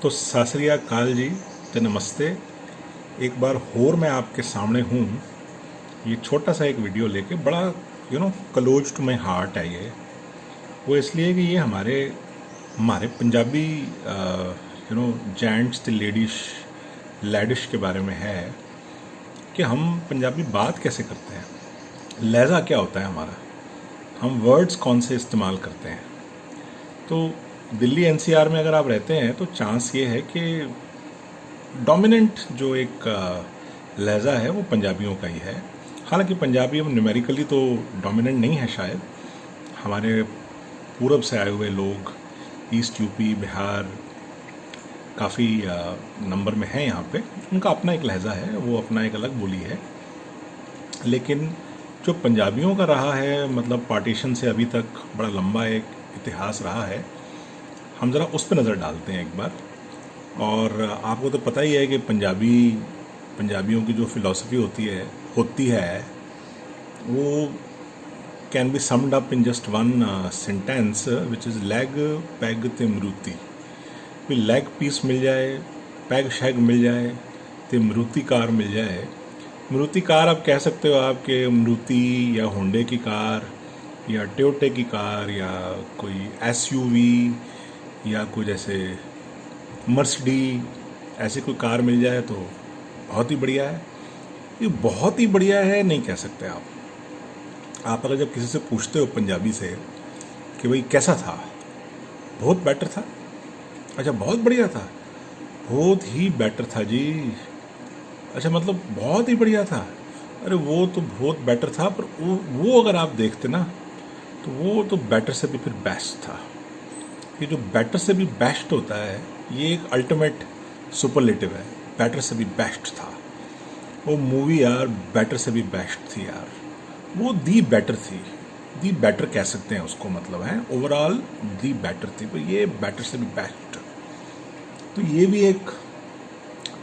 तो सत श्री अकाल जी, तो नमस्ते। एक बार होर मैं आपके सामने हूँ। ये छोटा सा एक वीडियो लेके, बड़ा क्लोज टू माई हार्ट है ये। वो इसलिए कि ये हमारे हमारे पंजाबी जेंट्स ते लेडिश के बारे में है कि हम पंजाबी बात कैसे करते हैं, लहजा क्या होता है हमारा, हम वर्ड्स कौन से इस्तेमाल करते हैं। तो दिल्ली एनसीआर में अगर आप रहते हैं तो चांस ये है कि डोमिनेंट जो एक लहजा है वो पंजाबियों का ही है। हालांकि पंजाबी अब न्यूमेरिकली तो डोमिनेंट नहीं है शायद। हमारे पूरब से आए हुए लोग ईस्ट यूपी बिहार काफ़ी नंबर में हैं यहाँ पे, उनका अपना एक लहजा है, वो अपना एक अलग बोली है। लेकिन जो पंजाबियों का रहा है, मतलब पार्टीशन से अभी तक बड़ा लंबा एक इतिहास रहा है, हम ज़रा उस पर नज़र डालते हैं एक बार। और आपको तो पता ही है कि पंजाबियों की जो फिलॉसफी होती है वो can be summed up in just one sentence which is leg peg ते मरूती। भी लेग पीस मिल जाए, पैग शैग मिल जाए, ते मरूती कार मिल जाए। मरूती कार आप कह सकते हो आपके मरूती या होंडे की कार या टोयोटा की कार या कोई एसयूवी या कोई जैसे मर्सिडी, ऐसी कोई कार मिल जाए तो बहुत ही बढ़िया है। ये बहुत ही बढ़िया है नहीं कह सकते आप अगर जब किसी से पूछते हो पंजाबी से कि भाई कैसा था, बहुत बेटर था, अच्छा बहुत बढ़िया था, बहुत ही बेटर था जी, अच्छा मतलब बहुत ही बढ़िया था, अरे वो तो बहुत बेटर था, पर वो अगर आप देखते ना तो वो तो बेटर से भी फिर बेस्ट था। ये जो बेटर से भी बेस्ट होता है ये एक अल्टीमेट सुपरलेटिव है। बेटर से भी बेस्ट था वो मूवी यार, बेटर से भी बेस्ट थी यार, वो दी बेटर थी, दी बेटर कह सकते हैं उसको, मतलब है ओवरऑल दी बेटर थी, पर ये बेटर से भी बेस्ट। तो ये भी एक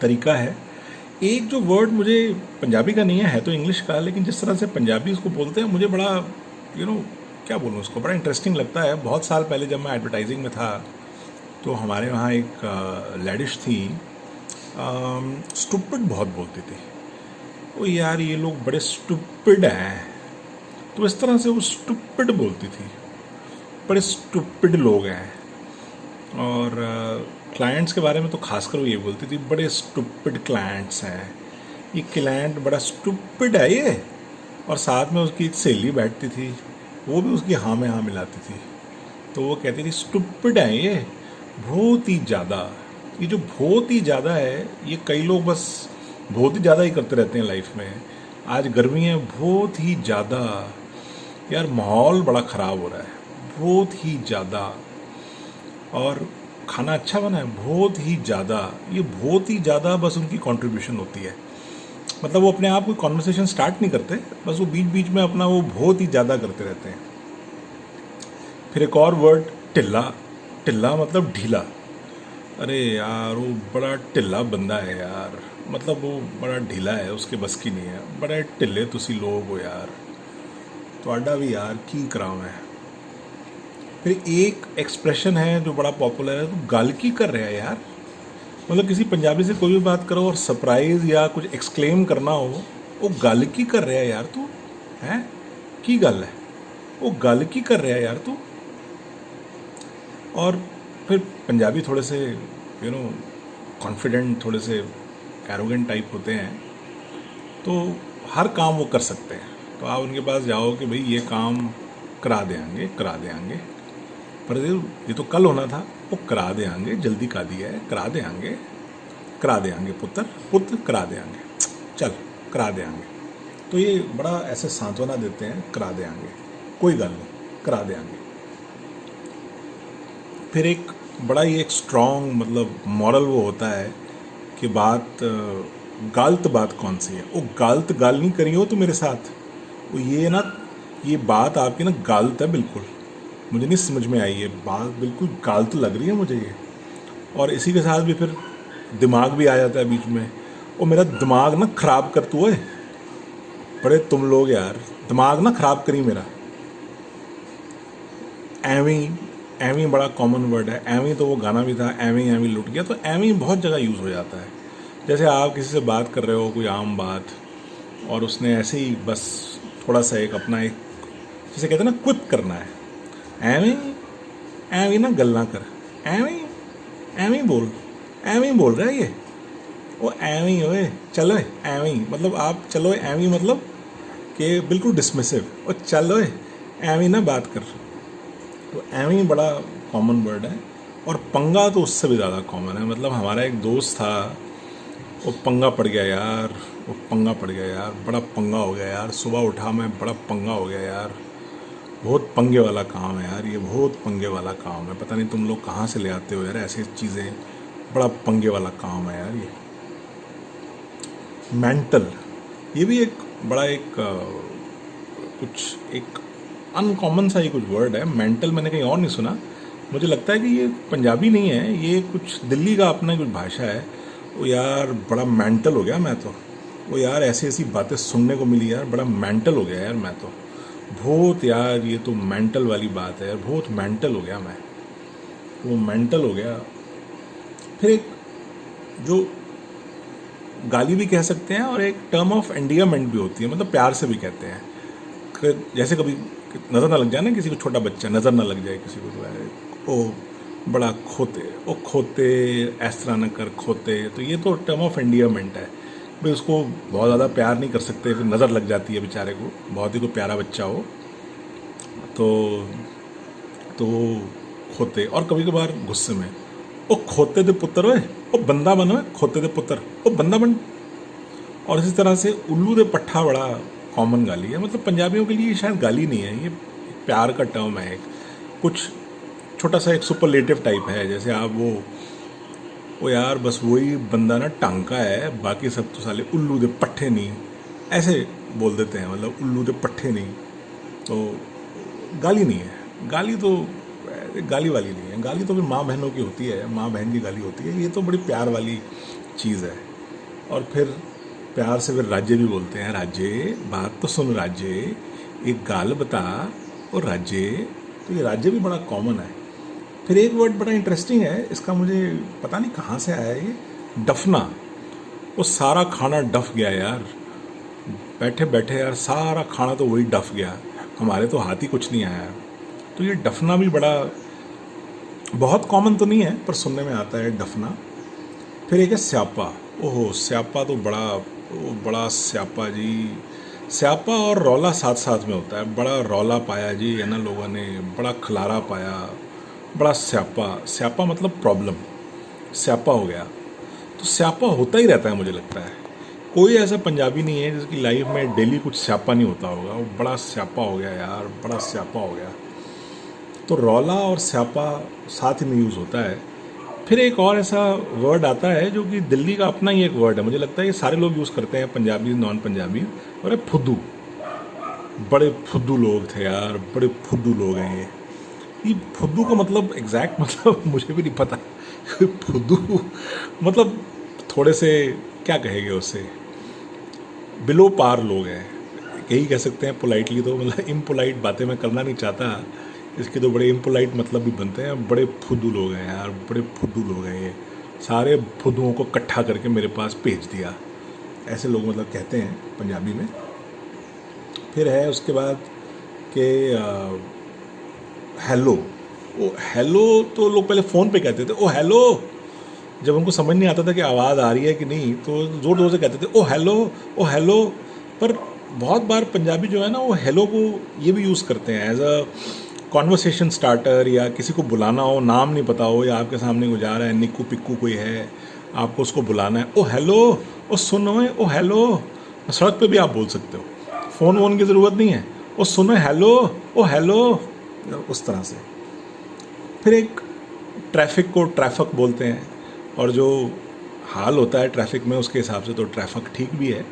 तरीका है। एक जो वर्ड मुझे पंजाबी का नहीं है तो इंग्लिश का, लेकिन जिस तरह से पंजाबी उसको बोलते हैं मुझे बड़ा क्या बोलूँ उसको, बड़ा इंटरेस्टिंग लगता है। बहुत साल पहले जब मैं एडवर्टाइजिंग में था तो हमारे वहाँ एक लेडिश थी, स्टूपिड बहुत बोलती थी। ओ यार ये लोग बड़े स्टूपिड हैं, तो इस तरह से वो स्टूपिड बोलती थी, बड़े स्टूपिड लोग हैं। और क्लाइंट्स के बारे में तो खासकर वो ये बोलती थी, बड़े स्टूपिड क्लाइंट्स हैं, ये क्लाइंट बड़ा स्टूपिड है ये। और साथ में उसकी एक सहेली बैठती थी, वो भी उसकी हाँ में हाँ मिलाती थी, तो वो कहती थी स्टूपिड है ये बहुत ही ज़्यादा। ये जो बहुत ही ज़्यादा है ये कई लोग बस बहुत ही ज़्यादा ही करते रहते हैं लाइफ में। आज गर्मी है, बहुत ही ज़्यादा, यार माहौल बड़ा ख़राब हो रहा है, बहुत ही ज़्यादा, और खाना अच्छा बना है, बहुत ही ज़्यादा। ये बहुत ही ज़्यादा बस उनकी कंट्रीब्यूशन होती है, मतलब वो अपने आप कोई कॉन्वर्सेशन स्टार्ट नहीं करते, बस वो बीच बीच में अपना वो बहुत ही ज़्यादा करते रहते हैं। फिर एक और वर्ड टिल्ला, टिल्ला मतलब ढीला। अरे यार वो बड़ा टिल्ला बंदा है यार, मतलब वो बड़ा ढीला है, उसके बस की नहीं है, बड़े टिल्ले तुसी लोग हो यार, तो भी यार की कराओ मैं। फिर एक एक्सप्रेशन है जो बड़ा पॉपुलर है, तो गल की कर रहा है यार, मतलब किसी पंजाबी से कोई भी बात करो और सरप्राइज या कुछ एक्सक्लेम करना हो, वो गल की कर रहा है यार तू, है की गल है, वो गल की कर रहा है यार तू। और फिर पंजाबी थोड़े से कॉन्फिडेंट, थोड़े से एरोगेंट टाइप होते हैं, तो हर काम वो कर सकते हैं। तो आप उनके पास जाओ कि भाई ये काम करा देंगे, करा देंगे, पर ये तो कल होना था, वो करा देंगे, जल्दी का दिया है, करा देंगे पुत्र, पुत्र करा देंगे, चल करा देंगे। तो ये बड़ा ऐसे सांत्वना देते हैं, करा देंगे, कोई गल नहीं, करा देंगे। फिर एक बड़ा ही एक स्ट्रॉन्ग मतलब मॉरल वो होता है कि बात गलत बात कौन सी है, वो गलत गल नहीं करी हो तो मेरे साथ, वो ये ना, ये बात आपकी ना गलत है बिल्कुल, मुझे नहीं समझ में आई, ये बात बिल्कुल गलत लग रही है मुझे ये। और इसी के साथ भी फिर दिमाग भी आ जाता है बीच में, वो मेरा दिमाग ना ख़राब कर तू है, बड़े तुम लोग यार, दिमाग ना ख़राब करी मेरा, एवें एवी बड़ा कॉमन वर्ड है। एवी तो वो गाना भी था, एवी एवी लुट गया। तो एवी बहुत जगह यूज़ हो जाता है। जैसे आप किसी से बात कर रहे हो, कोई आम बात, और उसने ऐसे ही बस थोड़ा सा एक अपना एक, जैसे कहते हैं ना, क्विप करना है। एवी एवी ना गल्ला कर, एवी एवी बोल रहा है ये, वो एवी ओए चलो एवी, मतलब आप चलो एवी मतलब कि बिल्कुल डिसमिसिव, और चलो एवी ना बात कर। तो एवी बड़ा कॉमन वर्ड है। और पंगा तो उससे भी ज़्यादा कॉमन है। मतलब हमारा एक दोस्त था, वो पंगा पड़ गया यार, वो पंगा पड़ गया यार, बड़ा पंगा हो गया यार, सुबह उठा मैं, बड़ा पंगा हो गया यार, बहुत पंगे वाला काम है यार, ये बहुत पंगे वाला काम है। पता नहीं तुम लोग कहाँ से ले आते हो यार ऐसी चीज़ें, बड़ा पंगे वाला काम है यार ये। मेंटल, ये भी एक बड़ा एक कुछ एक अनकॉमन सा ही कुछ वर्ड है। मेंटल मैंने कहीं और नहीं सुना। मुझे लगता है कि ये पंजाबी नहीं है, ये कुछ दिल्ली का अपना कुछ भाषा है। वो यार बड़ा मेंटल हो गया मैं तो, वो यार ऐसी ऐसी बातें सुनने को मिली यार, बड़ा मेंटल हो गया यार मैं तो, बहुत यार, ये तो मेंटल वाली बात है यार, बहुत मेंटल हो गया मैं, वो मेंटल हो गया। फिर एक जो गाली भी कह सकते हैं, और एक टर्म ऑफ एंडियरमेंट भी होती है, मतलब प्यार से भी कहते हैं। जैसे कभी नज़र ना लग जाए ना किसी को, छोटा बच्चा नज़र ना लग जाए किसी को, तो है ओ बड़ा खोते, ओ खोते, इस तरह न कर खोते। तो ये तो टर्म ऑफ एंडियरमेंट है भाई, उसको बहुत ज़्यादा प्यार नहीं कर सकते, फिर नज़र लग जाती है बेचारे को, बहुत ही कोई प्यारा बच्चा हो तो खोते। और कभी कभार गुस्से में, ओ खोते दे पुत्र ओए, ओ बंदा बन ओए, खोते दे पुत्र, ओ बंदा बन। और इसी तरह से उल्लू दे पट्ठा बड़ा कॉमन गाली है। मतलब पंजाबियों के लिए ये शायद गाली नहीं है, ये प्यार का टर्म है, कुछ छोटा सा एक सुपरलेटिव टाइप है। जैसे आप वो यार बस वही बंदा ना टांका है, बाकी सब तो साले उल्लू दे पट्ठे नहीं, ऐसे बोल देते हैं। मतलब उल्लू दे पट्ठे नहीं, तो गाली नहीं है। गाली तो गाली वाली नहीं है, गाली तो फिर माँ बहनों की होती है, माँ बहन की गाली होती है। ये तो बड़ी प्यार वाली चीज़ है। और फिर प्यार से फिर राज्य भी बोलते हैं, राज्य बात तो सुन राज्य, एक गाल बता, और राज्य, तो ये राज्य भी बड़ा कॉमन है। फिर एक वर्ड बड़ा इंटरेस्टिंग है, इसका मुझे पता नहीं कहाँ से आया ये, डफना। वो सारा खाना डफ गया यार, बैठे बैठे यार सारा खाना तो वही डफ गया, हमारे तो हाथ ही कुछ नहीं आया। तो ये डफना भी बड़ा, बहुत कॉमन तो नहीं है पर सुनने में आता है डफना। फिर एक है स्यापा। ओहो स्यापा तो बड़ा स्यापा जी, स्यापा और रौला साथ साथ में होता है। बड़ा रौला पाया जी है ना लोगों ने, बड़ा खलारा पाया, बड़ा स्यापा। स्यापा मतलब प्रॉब्लम, स्यापा हो गया। तो स्यापा होता ही रहता है, मुझे लगता है कोई ऐसा पंजाबी नहीं है जिसकी लाइफ में डेली कुछ स्यापा नहीं होता होगा। वो बड़ा स्यापा हो गया यार, बड़ा स्यापा हो गया। तो रौला और स्यापा साथ ही में यूज़ होता है। फिर एक और ऐसा वर्ड आता है जो कि दिल्ली का अपना ही एक वर्ड है, मुझे लगता है ये सारे लोग यूज़ करते हैं, पंजाबी नॉन पंजाबी, और है फुद्दू। बड़े फुद्दू लोग थे यार, बड़े फुद्दू लोग हैं ये फुद्दू का मतलब एग्जैक्ट मतलब मुझे भी नहीं पता। फुद्दू मतलब थोड़े से क्या कहेंगे उससे, बिलो पार लोग हैं, यही कह सकते हैं पोलाइटली। तो मतलब इम्पोलाइट बातें मैं करना नहीं चाहता, इसके तो बड़े इम्पोलाइट मतलब भी बनते हैं। बड़े फुद्दू लोग हैं यार, बड़े फुद्दू लोग हैं ये, सारे फुद्दुओं को इकट्ठा करके मेरे पास भेज दिया, ऐसे लोग मतलब कहते हैं पंजाबी में। फिर है उसके बाद कि हेलो। ओ हेलो तो लोग पहले फ़ोन पे कहते थे, ओ हेलो, जब उनको समझ नहीं आता था कि आवाज़ आ रही है कि नहीं, तो ज़ोर ज़ोर से कहते थे ओ हेलो, ओ हेलो। पर बहुत बार पंजाबी जो है ना, वो हेलो को ये भी यूज़ करते हैं एज अ कॉन्वर्सेशन स्टार्टर, या किसी को बुलाना हो, नाम नहीं पता हो, या आपके सामने कोई जा रहा है, निक्कू पिक्कू कोई है, आपको उसको बुलाना है, ओ हेलो, ओ सुनो, ओ हेलो। सड़क पे भी आप बोल सकते हो, फ़ोन वोन की ज़रूरत नहीं है, ओ सुनो हेलो, ओ हेलो, उस तरह से। फिर एक ट्रैफिक को ट्रैफिक बोलते हैं, और जो हाल होता है ट्रैफिक में उसके हिसाब से तो ट्रैफिक ठीक भी है।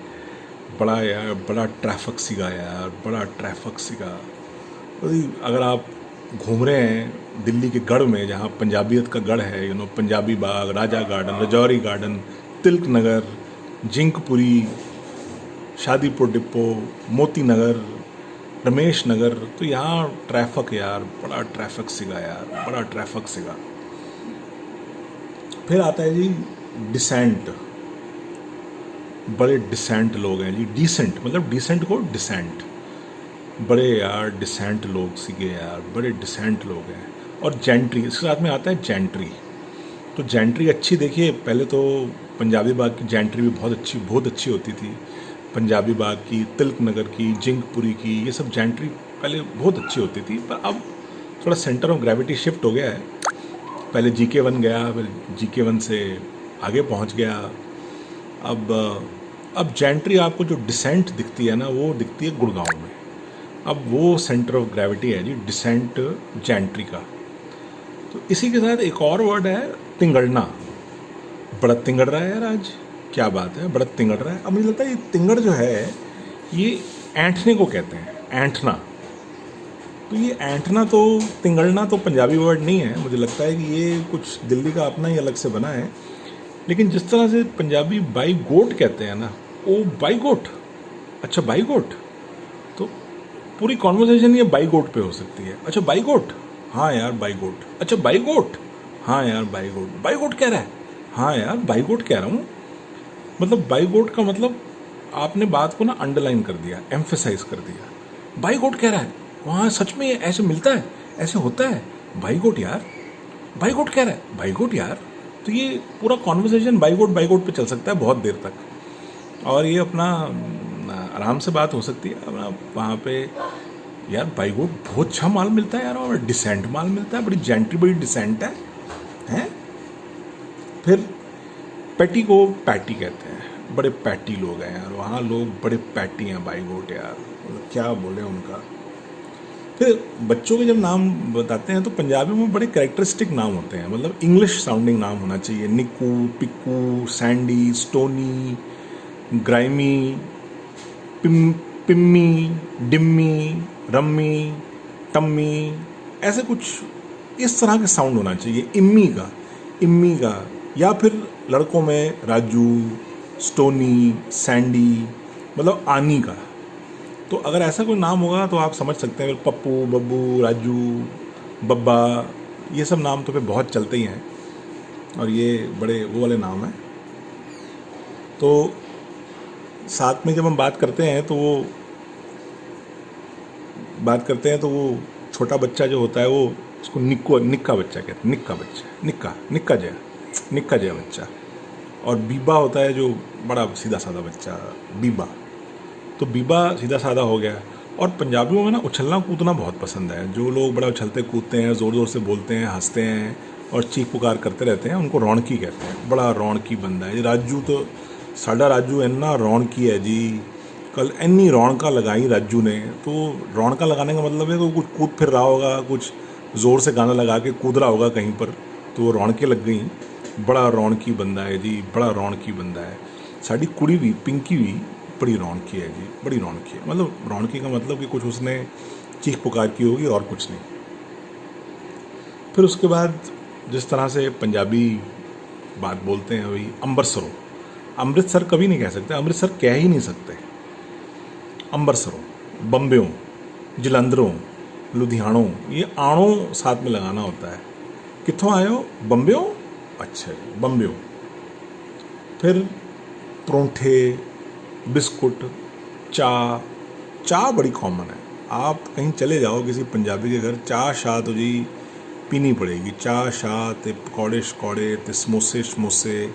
बड़ा यार, बड़ा ट्रैफिक सीगा यार, बड़ा ट्रैफिक सीगा। अगर आप घूम रहे हैं दिल्ली के गढ़ में, जहाँ पंजाबियत का गढ़ है, पंजाबी बाग, राजा garden, Rajouri garden, Tilak Nagar, जिंकपुरी, Shadipur depot, Moti Nagar, Ramesh Nagar, तो यहाँ ट्रैफिक यार, बड़ा ट्रैफिक सिगा यार, बड़ा ट्रैफिक सिगा। फिर आता है जी डिसेंट, बड़े डिसेंट लोग हैं जी। डिसेंट मतलब डिसेंट को डिसेंट, बड़े यार डिसेंट लोग सीगे यार, बड़े डिसेंट लोग हैं। और जेंट्री, इसके साथ में आता है जेंट्री। तो जेंट्री अच्छी, देखिए पहले तो पंजाबी बाग की जेंट्री भी बहुत अच्छी होती थी। पंजाबी बाग की, तिलक नगर की, जिंकपुरी की, ये सब जेंट्री पहले बहुत अच्छी होती थी, पर अब थोड़ा सेंटर ऑफ ग्रेविटी शिफ्ट हो गया है। पहले GK1 गया, फिर GK1 से आगे पहुंच गया। अब जेंट्री आपको जो डिसेंट दिखती है ना, वो दिखती है गुड़गांव में। अब वो सेंटर ऑफ ग्रेविटी है जी डिसेंट जेंट्री का। तो इसी के साथ एक और वर्ड है तिंगड़ना। बड़ा तिंगड़ रहा है यार आज, क्या बात है, बड़ा तिंगड़ रहा है। अब मुझे लगता है ये तिंगड़ जो है ये ऐंठने को कहते हैं, ऐंठना। तो ये ऐंठना तो, तिंगड़ना तो पंजाबी वर्ड नहीं है, मुझे लगता है कि ये कुछ दिल्ली का अपना ही अलग से बना है। लेकिन जिस तरह से पंजाबी बाई गोट कहते हैं ना, ओ बाई गोट, अच्छा बाई गोट, तो पूरी कॉन्वर्सेशन ये बाई गोट पे हो सकती है। अच्छा बाई गोट, हाँ यार बाई गोट, अच्छा बाई गोट, हाँ यार बाई गोट कह रहा है, हाँ यार बाई गोट कह रहा हूँ। मतलब बाई गोट का मतलब आपने बात को ना अंडरलाइन कर दिया, एम्फेसाइज कर दिया। बाई गोट कह रहा है, वहाँ सच में ऐसे मिलता है, ऐसे होता है, बाई गोट यार, बाई गोट कह रहा है, बाई गोट यार। तो ये पूरा कॉन्वर्सेशन बाई गोट पे चल सकता है बहुत देर तक, और ये अपना आराम से बात हो सकती है अपना वहाँ पे। यार बाई गोट बहुत अच्छा माल मिलता है यार, और डिसेंट माल मिलता है, बड़ी जेंट्री, बड़ी डिसेंट है, हैं? फिर पैटी को पैटी कहते हैं, बड़े पैटी लोग हैं यार, वहाँ लोग बड़े पैटी हैं बाई गोट यार, मतलब क्या बोले उनका। फिर बच्चों के जब नाम बताते हैं तो पंजाबी में बड़े कैरेक्टरिस्टिक नाम होते हैं, मतलब इंग्लिश साउंडिंग नाम होना चाहिए। Nikku, Pikku, Sandy, Stony, Grimy, Pimmi, Dimmi, Rammi, Tammi, ऐसे कुछ इस तरह के साउंड होना चाहिए। इम्मी का, या फिर लड़कों में राजू, स्टोनी, सैंडी, मतलब आनी का। तो अगर ऐसा कोई नाम होगा तो आप समझ सकते हैं, पप्पू, बब्बू, राजू, बब्बा, ये सब नाम तो पे बहुत चलते ही हैं, और ये बड़े वो वाले नाम हैं। तो साथ में जब हम बात करते हैं तो वो छोटा बच्चा जो होता है वो उसको निक्का बच्चा कहते हैं, निक्का जया बच्चा। और बीबा होता है जो बड़ा सीधा साधा बच्चा, बीबा। तो बीबा सीधा साधा हो गया। और पंजाबियों में ना उछलना कूदना बहुत पसंद है। जो लोग बड़ा उछलते कूदते हैं, ज़ोर ज़ोर से बोलते हैं, हंसते हैं और चीख पुकार करते रहते हैं, उनको रौनकी कहते हैं। बड़ा रौनकी बंदा है राजू। तो साडा राजू इन्ना रौनकी है जी, कल इन्नी रौनका लगाई राजू ने। तो रौनका लगाने का मतलब है कि कुछ कूद फिर रहा होगा, कुछ ज़ोर से गाना लगा के कूद रहा होगा कहीं पर, तो वो रौनकें लग गई। बड़ा रौनकी बंदा है जी, बड़ा रौनकी बंदा है। साड़ी कुड़ी भी, पिंकी भी बड़ी रौनकी है जी, बड़ी रौनकी है। मतलब रौनकी का मतलब कि कुछ उसने चीख पुकार की होगी और कुछ नहीं। फिर उसके बाद जिस तरह से पंजाबी बात बोलते हैं वही अम्बरसरों। अमृतसर कभी नहीं कह सकते, अमृतसर कह ही नहीं सकते। अम्बरसरों, बम्बेों, जलंधरों, लुधियानों, ये आणों साथ में लगाना होता है। कित्थों आए हो? बम्बेों, अच्छा जी बम्बेों। फिर परोंठे, बिस्कुट, चाह बड़ी कॉमन है। आप कहीं चले जाओ किसी पंजाबी के घर, चाह शाह तो जी पीनी पड़ेगी। चाह शाह ते पकौड़े शकौड़े ते समोसे,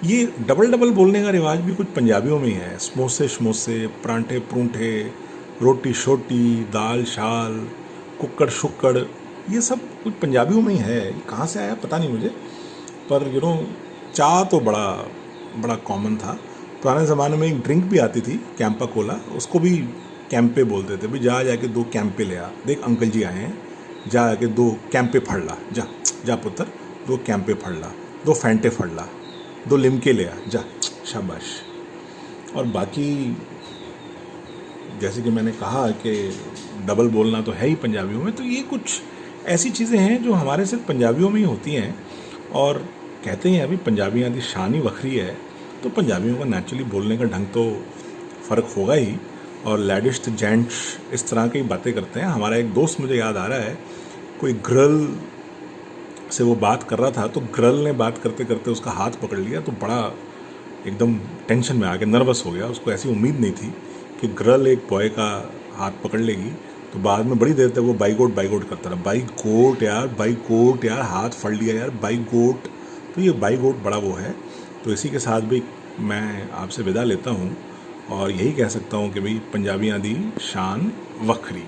ये डबल बोलने का रिवाज भी कुछ पंजाबियों में ही है। समोसे, परांठे परूंठे, रोटी शोटी, दाल शाल, कुक्कड़ शुक्कड़, ये सब कुछ पंजाबियों में ही है। कहाँ से आया पता नहीं मुझे, पर चाह तो बड़ा कॉमन था। पुराने ज़माने में एक ड्रिंक भी आती थी कैंपा कोला, उसको भी कैंपे बोलते थे। भाई जा के 2 कैंपे ले आ, देख अंकल जी आए हैं, जा के 2 कैंपे फड़ ला, जा पुत्र 2 कैंपे फड़ ला, 2 फैंटे फड़ ला, 2 लिमके ले आ, जा, शाबाश। और बाकी जैसे कि मैंने कहा कि डबल बोलना तो है ही पंजाबियों में, तो ये कुछ ऐसी चीज़ें हैं जो हमारे सिर्फ पंजाबियों में ही होती हैं। और कहते हैं अभी पंजाबियों की शान ही वखरी है, तो पंजाबियों का नेचुरली बोलने का ढंग तो फ़र्क होगा ही। और लैडिश जेंट्स इस तरह की बातें करते हैं। हमारा एक दोस्त मुझे याद आ रहा है, कोई गर्ल से वो बात कर रहा था, तो गर्ल ने बात करते करते उसका हाथ पकड़ लिया, तो बड़ा एकदम टेंशन में आ गया, नर्वस हो गया। उसको ऐसी उम्मीद नहीं थी कि गर्ल एक बॉय का हाथ पकड़ लेगी। तो बाद में बड़ी देर तक वो बाई गोट करता रहा, बाई गोट यार, हाथ फड़ लिया यार, बाई गोट। तो ये बाई गोट बड़ा वो है। तो इसी के साथ भी मैं आपसे विदा लेता हूँ और यही कह सकता हूँ कि भाई पंजाबियाँ दी शान वखरी।